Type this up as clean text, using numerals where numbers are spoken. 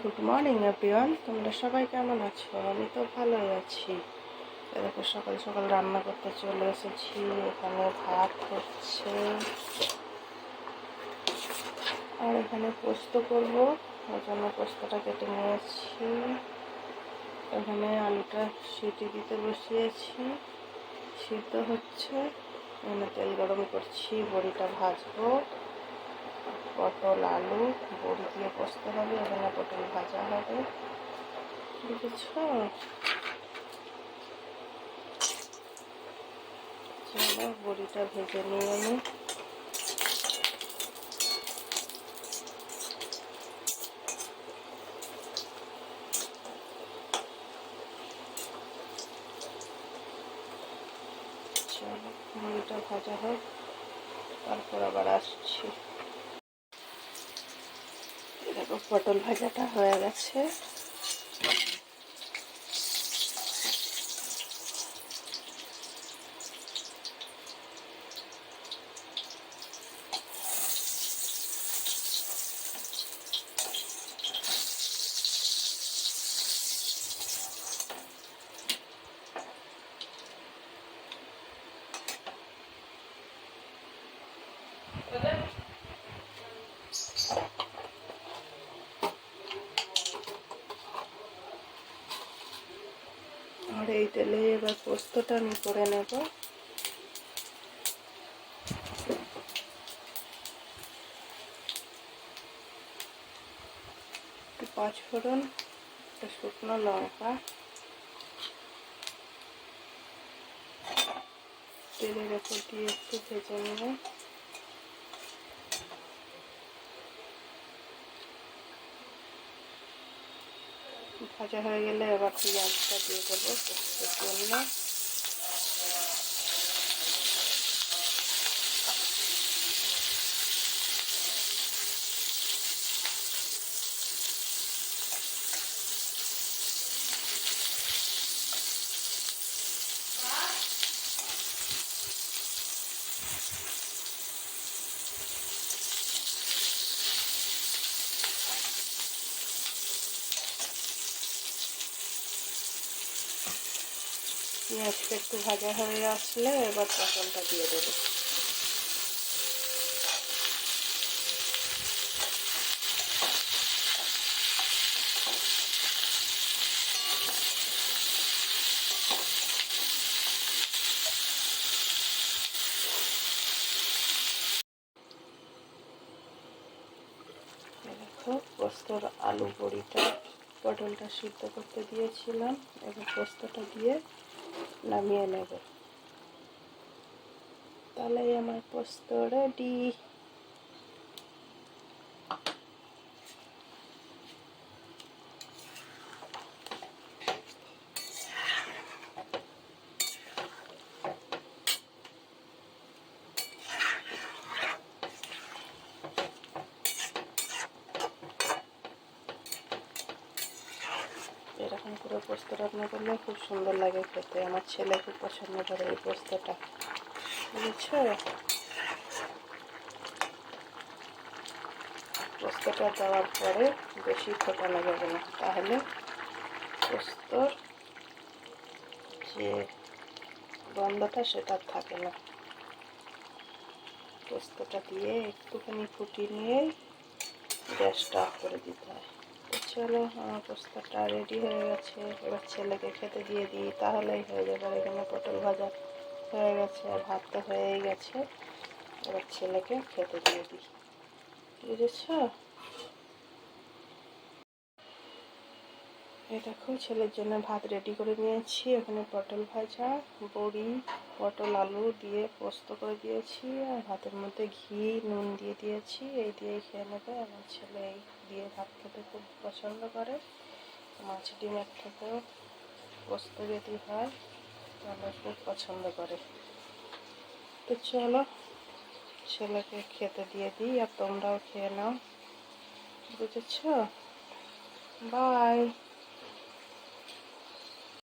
Good morning everyone, তোমরা সবাই কেমন আছো? আমি তো ভালোই আছি। দেখো সকাল সকাল রান্না করতে চলে এসেছি। এখানে ভাত হচ্ছে আর এখানে পোস্ত করব, ওই জন্য পোস্তটা কেটে নিয়েছি। এখানে আলুটা সিটি দিতে বসিয়েছি, সিদ্ধ হচ্ছে। এখানে তেল গরম করছি, বড়িটা ভাজবো। পটল আলু বড়ি দিয়ে পোস্ত হবে, এখানে পটল ভাজা হবে, বুঝেছো? চলো বড়িটা ভেজে নিয়ে আমি। চলো বড়িটা ভাজা হোক, তারপর আবার আসছি। দেখো পটল ভাজাটা হয়ে গেছে। আর এই তেলে এবার পোস্তটা আমি করে নেব। একটু পাঁচফোড়ন, একটা শুকনো লঙ্কা তেলের ওপর দিয়ে একটু ভেজে নেব। ভাজা হয়ে গেলে এবার পেঁয়াজটা দিয়ে দেবো পোস্তের জন্য। পেঁয়াজটা একটু ভাজা হয়ে আসলে এবার পটলটা দিয়ে দেবো। দেখো পোস্তর আলু বড়িটা, পটলটা সিদ্ধ করতে দিয়েছিলাম, এবার পোস্তটা দিয়ে নামিয়ে নেব। তাহলে আমার পোস্ত রেডি। এরকম করে পোস্ত রান্না করলে খুব সুন্দর লাগে খেতে। আমার ছেলে খুব পছন্দ করে এই পোস্তটা, বুঝেছো? পোস্তটা দেওয়ার পরে বেশি ফোটানো যাবে না, তাহলে পোস্তর যে গন্ধটা সেটা থাকে না। পোস্তটা দিয়ে একটুখানি ফুটিয়ে নিয়ে গ্যাসটা অফ করে দিতে হয়। তো চলো আমার পোস্তটা রেডি হয়ে গেছে, এবার ছেলেকে খেতে দিয়ে দিই, তাহলেই হয়ে যাবে। এখানে পটল ভাজা হয়ে গেছে আর ভাত তো হয়েই গেছে, এবার ছেলেকে খেতে দিয়ে দিই, বুঝেছো? এই দেখো ছেলের জন্য ভাত রেডি করে নিয়েছি। এখানে পটল ভাজা, বড়ি, পটল আলু দিয়ে পোস্ত করে দিয়েছি, আর ভাতের মধ্যে ঘি নুন দিয়ে দিয়েছি। এই দিয়েই খেয়ে নেবে। আমার ছেলে এই দিয়ে ভাত খেতে খুব পছন্দ করে। মাছ ডিমের থেকেও পোস্ত যদি হয় তাহলে খুব পছন্দ করে। তো চলো ছেলেকে খেতে দিয়ে দিই, আর তোমরাও খেয়ে নাও, বুঝেছো? বাই।